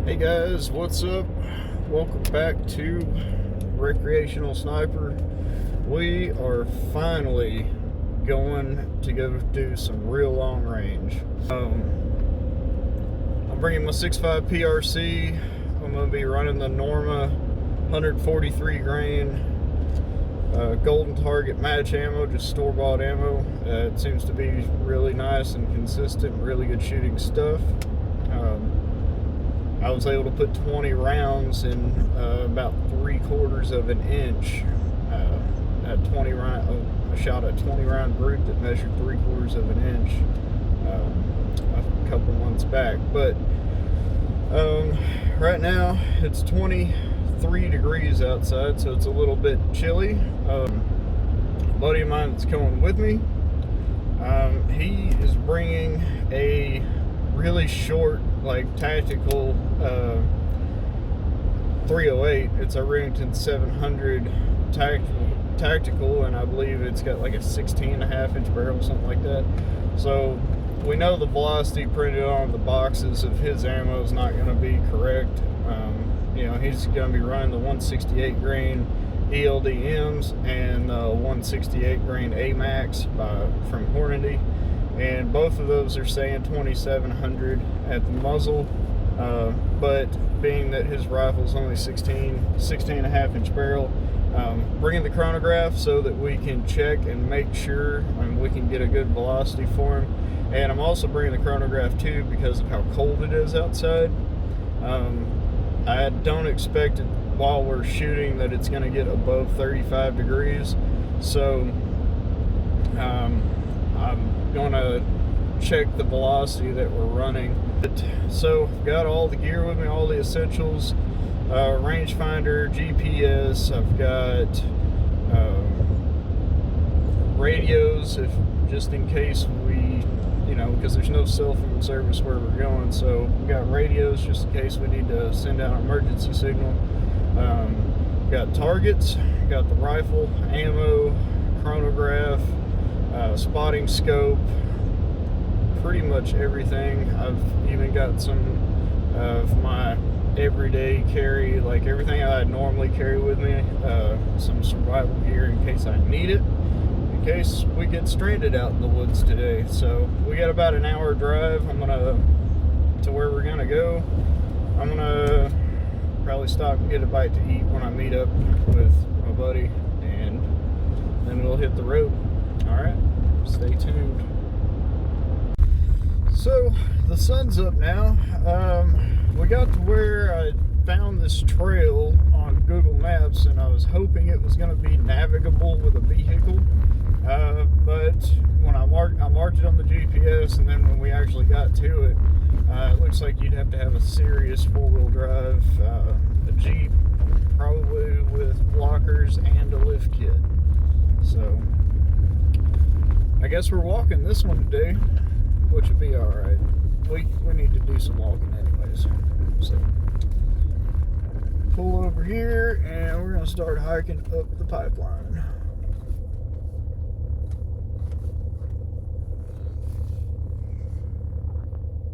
Hey guys, what's up? Welcome back to Recreational Sniper. We are finally going to go do some real long range. I'm bringing my 6.5 PRC. I'm going to be running the Norma 143 grain golden target match ammo, just store-bought ammo. It seems to be really nice and consistent, really good shooting stuff. I was able to put 20 rounds in about 3/4 of an inch. I shot a 20 round group that measured 3/4 of an inch a couple months back. But right now it's 23 degrees outside, so it's a little bit chilly. A buddy of mine that's coming with me, he is bringing a really short, like, tactical 308. It's a Remington 700 tactical, and I believe it's got like a 16.5 inch barrel, something like that. So we know the velocity printed on the boxes of his ammo is not going to be correct. He's going to be running the 168 grain ELDMs and the 168 grain AMAX from Hornady. And both of those are saying 2700 at the muzzle, but being that his rifle is only 16.5 inch barrel, bringing the chronograph so that we can check and make sure we can get a good velocity for him. And I'm also bringing the chronograph too because of how cold it is outside. I don't expect it while we're shooting that it's going to get above 35 degrees, so I'm going to check the velocity that we're running. So I've got all the gear with me, all the essentials, rangefinder, GPS. I've got radios, if just in case we, because there's no cell phone service where we're going, so we've got radios just in case we need to send out an emergency signal. Got targets, got the rifle, ammo, chronograph, spotting scope, pretty much everything. I've even got some of my everyday carry, like everything I normally carry with me, some survival gear in case I need it, in case we get stranded out in the woods today. So we got about an hour drive. To where we're gonna go. I'm gonna probably stop and get a bite to eat when I meet up with my buddy, and then we'll hit the road. Alright, stay tuned. So the sun's up now. We got to where I found this trail on Google Maps, and I was hoping it was going to be navigable with a vehicle, but when I marked it on the GPS, and then when we actually got to it, it looks like you'd have to have a serious four-wheel drive, a Jeep, probably with blockers and a lift kit. So I guess we're walking this one today, which would be alright. We need to do some walking anyways. So pull over here and we're going to start hiking up the pipeline.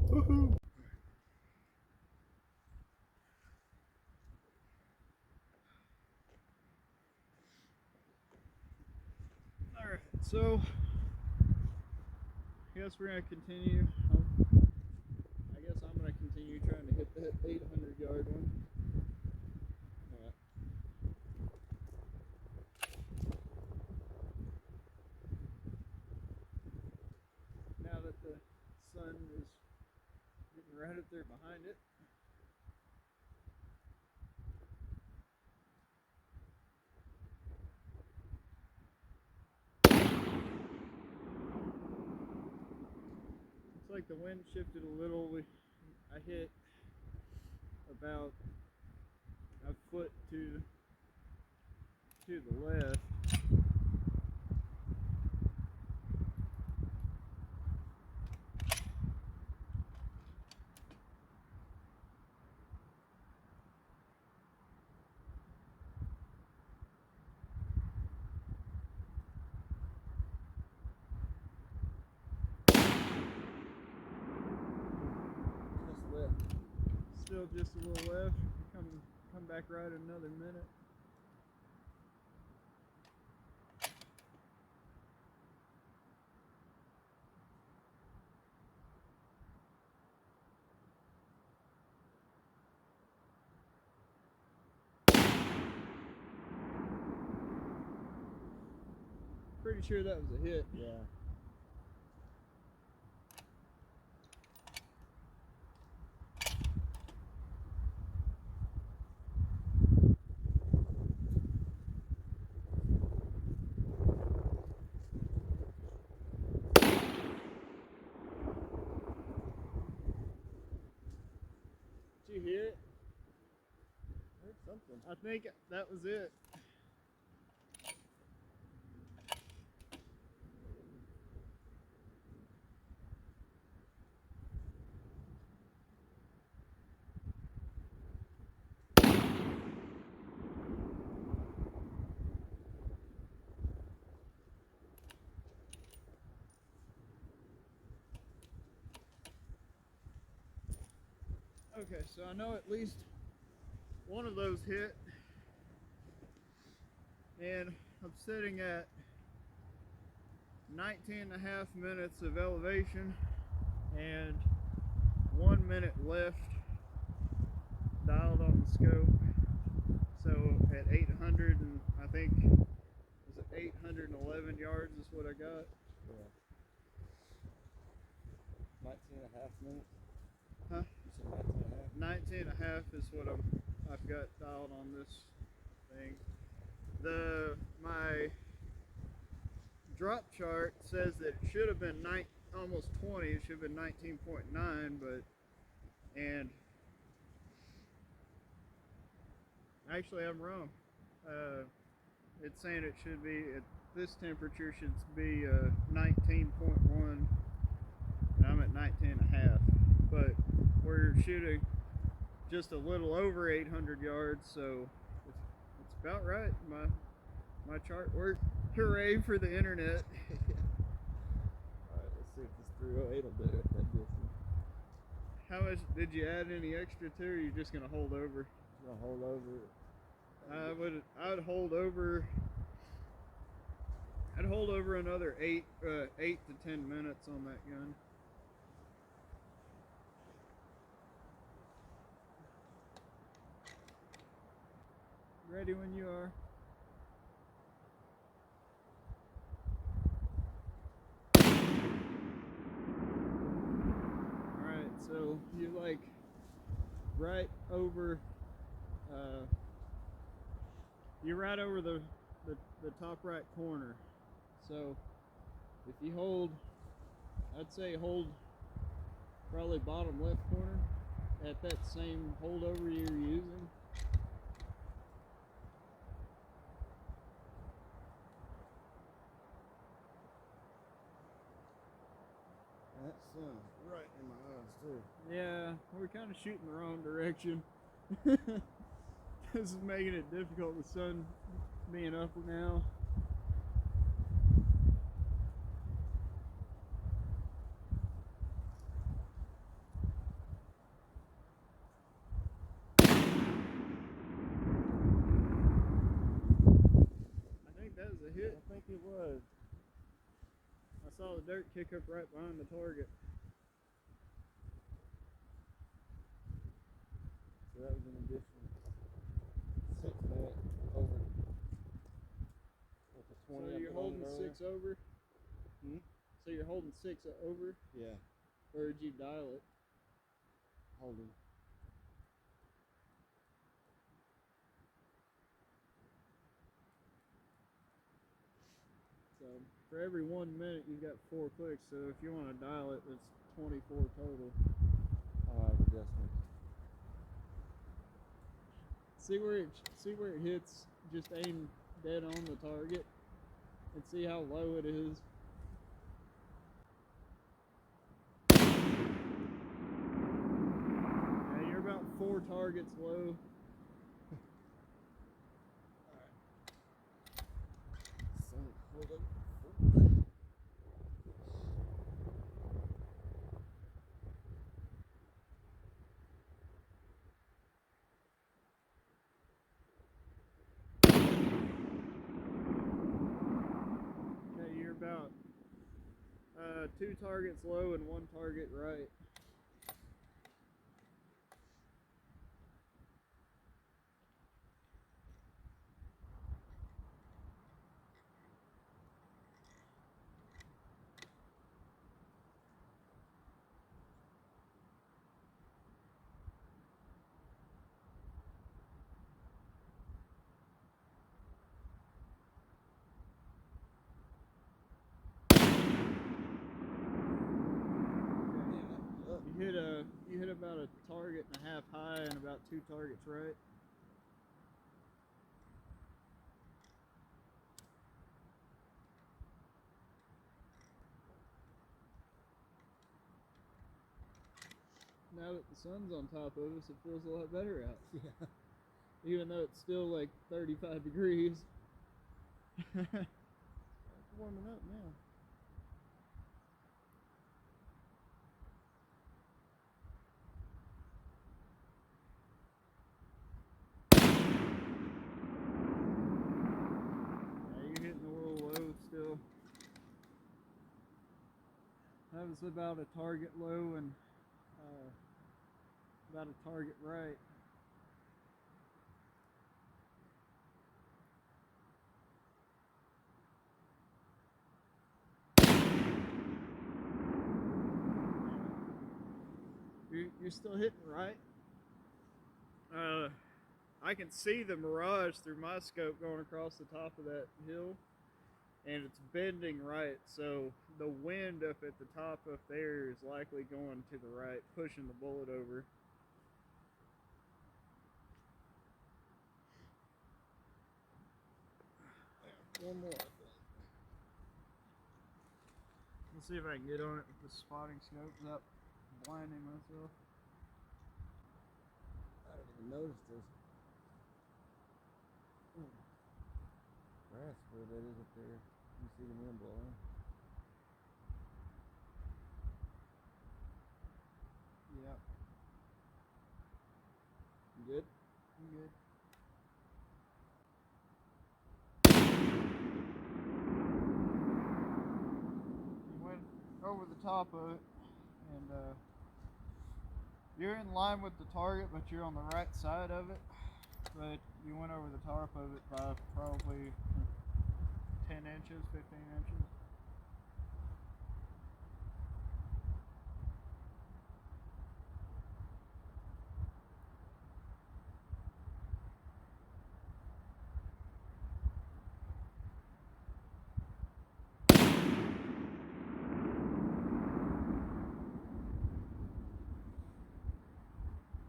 Woohoo! Alright, so I guess we're going to continue. I guess I'm going to continue trying to hit that 800 yard one. Now that the sun is getting right up there behind it. It's like the wind shifted a little. I hit about a foot to the left. Still go just a little left. Come back right in another minute. Pretty sure that was a hit. Yeah. Did you hear it? I heard something. I think that was it. Okay, so I know at least one of those hit, and I'm sitting at 19.5 minutes of elevation and 1 minute left dialed on the scope. So at 800 and I think was it 811 yards is what I got. Yeah. 19.5 minutes. Huh? You said 19.5. 19.5 is what I've got dialed on this thing. My drop chart says that it should have been almost 20. It should have been 19.9, but actually I'm wrong. It's saying it should be at this temperature should be 19.1, and I'm at 19.5. But we're shooting just a little over 800 yards, so it's about right. My chart worked. Hooray for the internet. Alright, let's see if this 308 will do it at that distance. How much did you add any extra to, or are you just gonna hold over? Just gonna hold over. I'd hold over. I'd hold over another 8 to 10 minutes on that gun. Ready when you are. Alright, so you're like right over you're right over the top right corner. So if you hold, I'd say hold probably bottom left corner at that same holdover you're using. That sun's right in my eyes too. Yeah, we're kind of shooting the wrong direction. This is making it difficult with the sun being up now. I think that was a hit. I think it was. I saw the dirt kick up right behind the target. So that was an additional 6 minutes over. With the 20 So you're holding 6 over? Hmm? So you're holding 6 over? Yeah. Or did you dial it? Holding. So for every 1 minute you've got 4 clicks, so if you want to dial it, it's 24 total. I'll have adjustments. See where it hits, just aim dead on the target and see how low it is. Yeah, you're about 4 targets low. So, hold up. 2 targets low and 1 target right. You hit about a target and a half high and about 2 targets right. Now that the sun's on top of us, it feels a lot better out. Yeah. Even though it's still like 35 degrees. It's warming up now. Still. That was about a target low and about a target right. You're still hitting right. I can see the mirage through my scope going across the top of that hill. And it's bending right, so the wind up at the top up there is likely going to the right, pushing the bullet over. One more, I think. Let's see if I can get on it with the spotting scope without blinding myself. I didn't even notice this. Grass where that is up there. You see the wind blowing. Yep. You good? I'm good. You went over the top of it, and you're in line with the target, but you're on the right side of it. But you went over the top of it by probably 10 inches, 15 inches.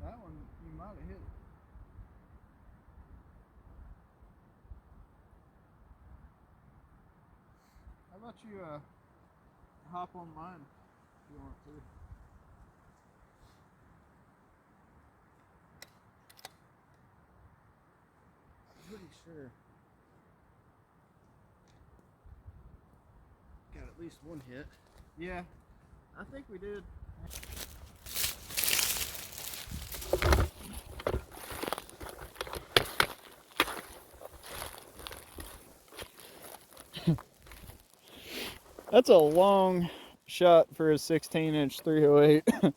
That one, you might have hit it. How about you hop on mine if you want to? I'm pretty sure. Got at least one hit. Yeah, I think we did. That's a long shot for a 16-inch 308. I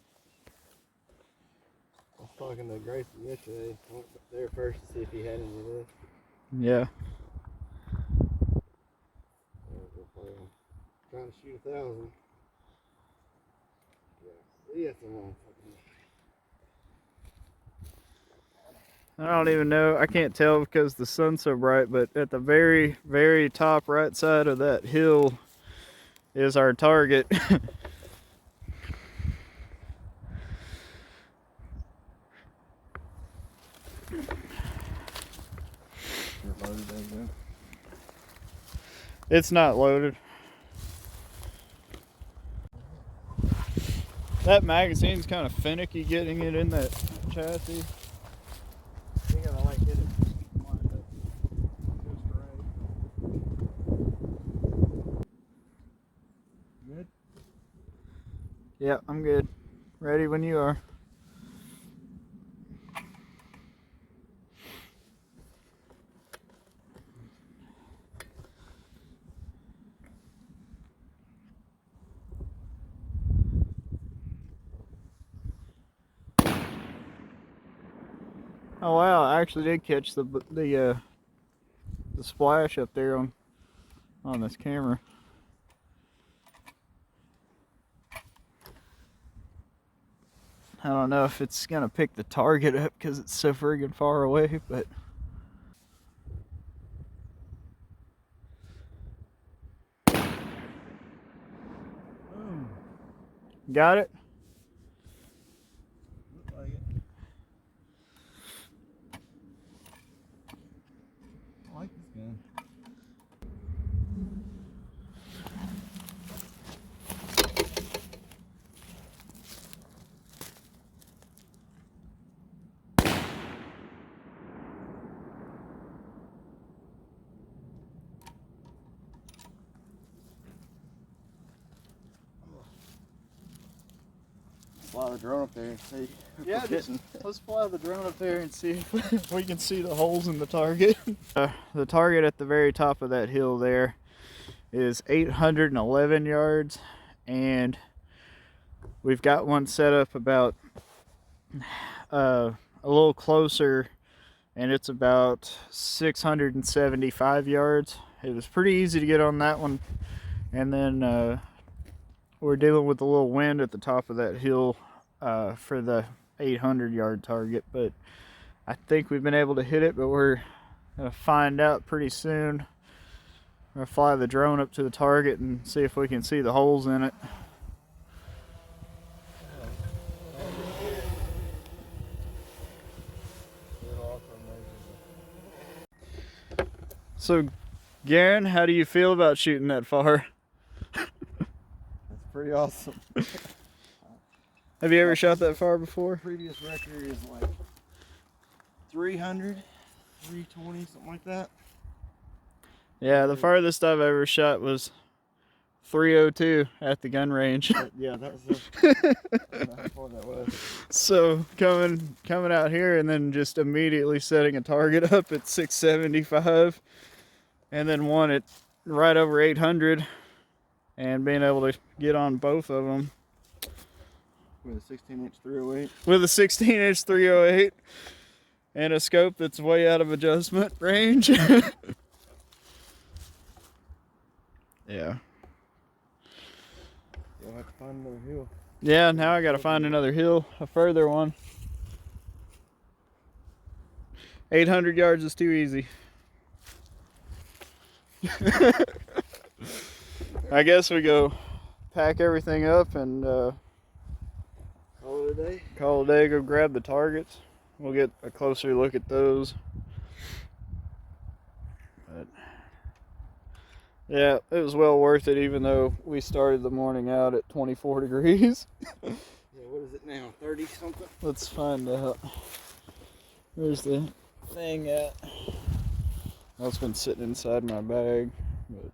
was talking to Grayson yesterday. I went there first to see if he had any of this. Yeah. Trying to shoot 1,000. Yeah, that's a long fucking. I don't even know. I can't tell because the sun's so bright, but at the very, very top right side of that hill is our target. It's not loaded. That magazine's kind of finicky getting it in that chassis. You gotta like get it lined up just right. Good? Yeah, I'm good. Ready when you are. Oh wow, I actually did catch the splash up there on this camera. I don't know if it's gonna pick the target up because it's so friggin' far away, but got it. Look like it. I like this gun. Fly the drone up there and see. Yeah, let's fly the drone up there and see if we can see the holes in the target. The target at the very top of that hill there is 811 yards, and we've got one set up about a little closer, and it's about 675 yards. It was pretty easy to get on that one, and then we're dealing with a little wind at the top of that hill for the 800 yard target, but I think we've been able to hit it, but we're gonna find out pretty soon. We're gonna fly the drone up to the target and see if we can see the holes in it. So, Garen, how do you feel about shooting that far? That's pretty awesome. Have you ever shot that far before? Previous record is like 300, 320, something like that. Yeah, the farthest I've ever shot was 302 at the gun range. Yeah, that was I don't know how far that was. So coming out here and then just immediately setting a target up at 675, and then one at right over 800, and being able to get on both of them With a 16-inch 308. with a 16-inch 308 and a scope that's way out of adjustment range. Yeah. You'll have to find another hill. Yeah, now I gotta find another hill, a further one. 800 yards is too easy. I guess we go pack everything up and Call it a day. call it a day, go grab the targets. We'll get a closer look at those. But yeah, it was well worth it, even though we started the morning out at 24 degrees. Yeah, what is it now? 30 something? Let's find out. Where's the thing at? Well, it's been sitting inside my bag. But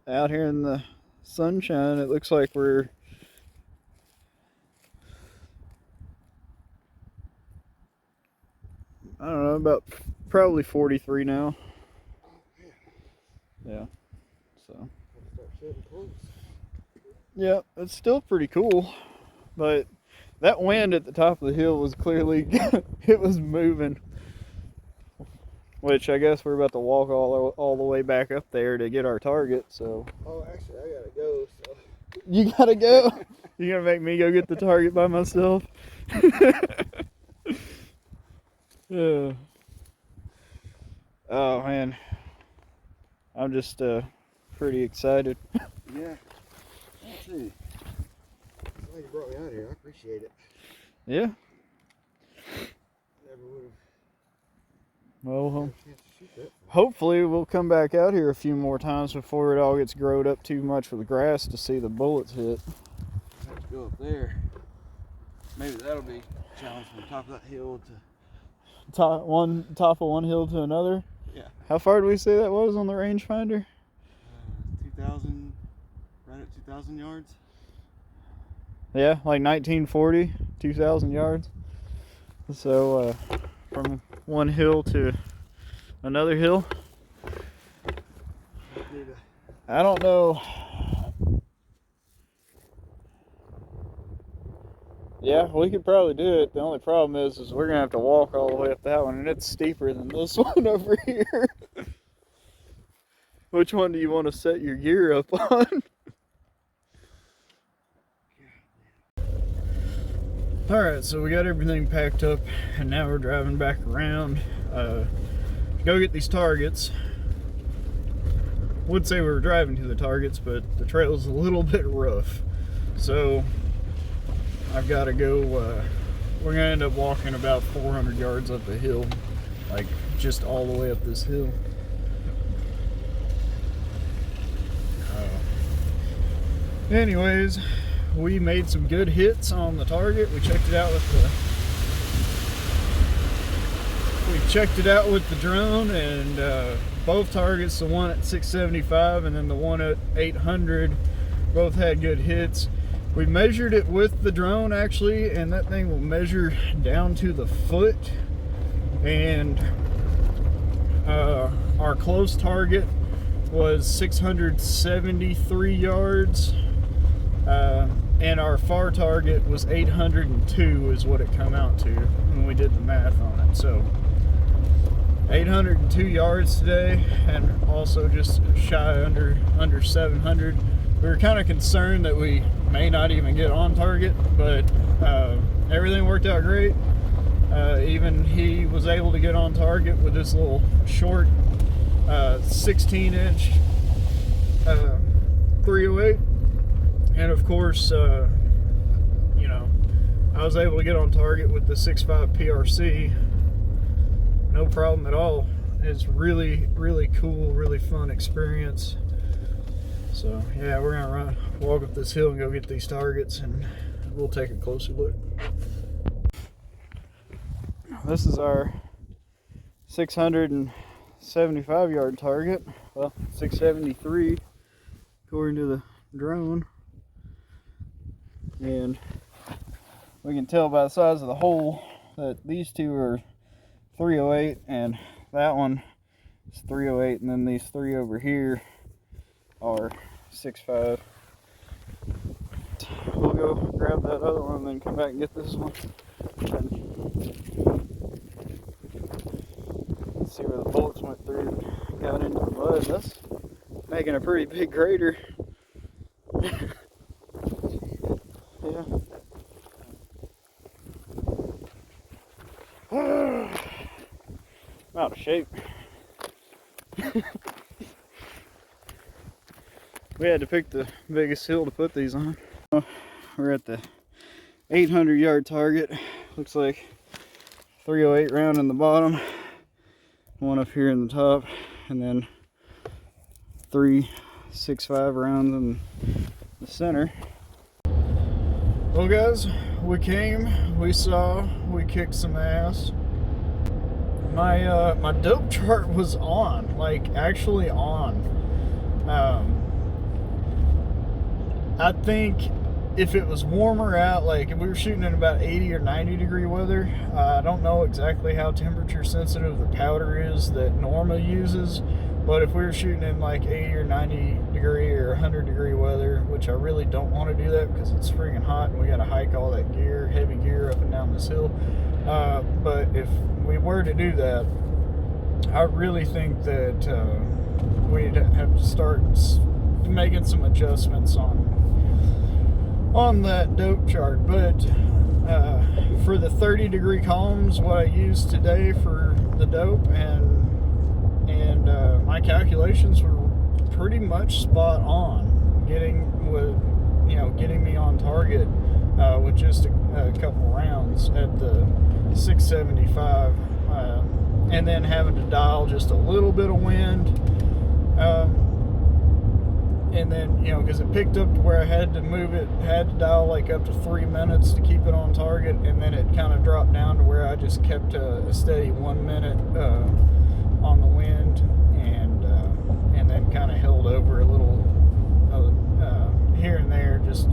out here in the sunshine, it looks like we're I don't know, about probably 43 now. Yeah. So. Start setting close. Yeah, it's still pretty cool, but that wind at the top of the hill was clearly it was moving. Which I guess we're about to walk all the way back up there to get our target. So. Oh, actually, I gotta go. So. You gotta go. You're gonna make me go get the target by myself. Yeah. Oh man, I'm just pretty excited. Yeah. Let's see. Glad you brought me out here. I appreciate it. Yeah. Never would have Well, had a chance to shoot that. hopefully we'll come back out here a few more times before it all gets growed up too much with grass to see the bullets hit. I have to go up there. Maybe that'll be a challenge from the top of that hill to. Top of one hill to another. Yeah. How far did we say that was on the rangefinder? 2,000, right at 2,000 yards. Yeah, like 1940, 2,000 yards. So from one hill to another hill. Need a I don't know. Yeah, we could probably do it. The only problem is we're gonna have to walk all the way up that one, and it's steeper than this one over here. Which one do you want to set your gear up on? Alright, so we got everything packed up, and now we're driving back around. Go get these targets. Would say we were driving to the targets, but the trail's a little bit rough. So I've got to go, we're gonna end up walking about 400 yards up the hill, like just all the way up this hill. Anyways, we made some good hits on the target. We checked it out with the drone, and both targets, the one at 675 and then the one at 800, both had good hits. We measured it with the drone actually, and that thing will measure down to the foot. And our close target was 673 yards, and our far target was 802 is what it come out to when we did the math on it. So 802 yards today, and also just shy under 700. We were kind of concerned that we may not even get on target, but everything worked out great. Even he was able to get on target with this little short 16-inch 308, and of course, you know, I was able to get on target with the 6.5 Prc. No problem at all. It's really, really cool, really fun experience. So yeah, we're gonna walk up this hill and go get these targets, and we'll take a closer look. This is our 675 yard target. Well, 673 according to the drone, and we can tell by the size of the hole that these two are 308 and that one is 308, and then these three over here are 6.5. We'll go grab that other one and then come back and get this one. Let's see where the bullets went through and got into the mud. That's making a pretty big crater. Yeah. I'm out of shape. We had to pick the biggest hill to put these on. We're at the 800 yard target. Looks like 308 round in the bottom, one up here in the top, and then 3.65 rounds in the center. Well guys, we came, we saw, we kicked some ass. My dope chart was on, like actually on. I think if it was warmer out, like if we were shooting in about 80 or 90 degree weather, I don't know exactly how temperature sensitive the powder is that Norma uses, but if we were shooting in like 80 or 90 degree or 100 degree weather, which I really don't want to do that because it's freaking hot and we got to hike all that gear, heavy gear up and down this hill. But if we were to do that, I really think that we'd have to start making some adjustments on that dope chart. But for the 30 degree calms, what I used today for the dope, and my calculations were pretty much spot on, getting me on target with just a couple rounds at the 675, and then having to dial just a little bit of wind, and then, you know, because it picked up to where I had to move it, had to dial like up to 3 minutes to keep it on target, and then it kind of dropped down to where I just kept a steady 1 minute on the wind, and then kind of held over a little here and there, just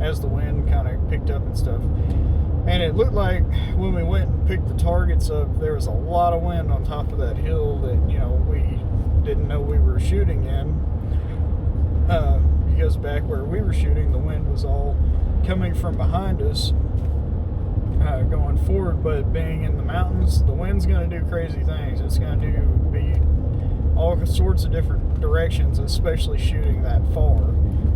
as the wind kind of picked up and stuff. And it looked like when we went and picked the targets up, there was a lot of wind on top of that hill that, you know, we didn't know we were shooting in. because back where we were shooting, the wind was all coming from behind us, going forward. But being in the mountains, the wind's going to do crazy things. It's going to be all sorts of different directions, especially shooting that far.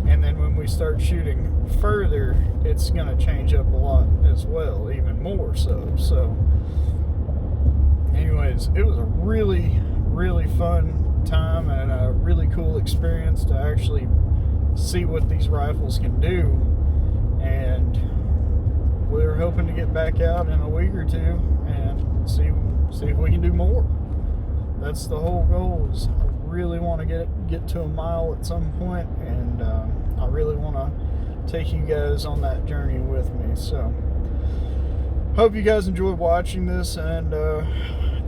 And then when we start shooting further, it's going to change up a lot as well, even more so. So anyways, it was a really, really fun time and a really cool experience to actually see what these rifles can do. And we're hoping to get back out in a week or two and see if we can do more. That's the whole goal. Is I really want to get to a mile at some point, and I really want to take you guys on that journey with me. So hope you guys enjoyed watching this, and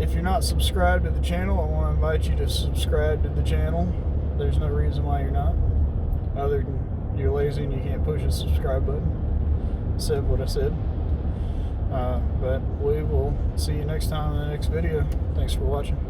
if you're not subscribed to the channel, I want to invite you to subscribe to the channel. There's no reason why you're not, other than you're lazy and you can't push a subscribe button. Said what I said. But we will see you next time in the next video. Thanks for watching.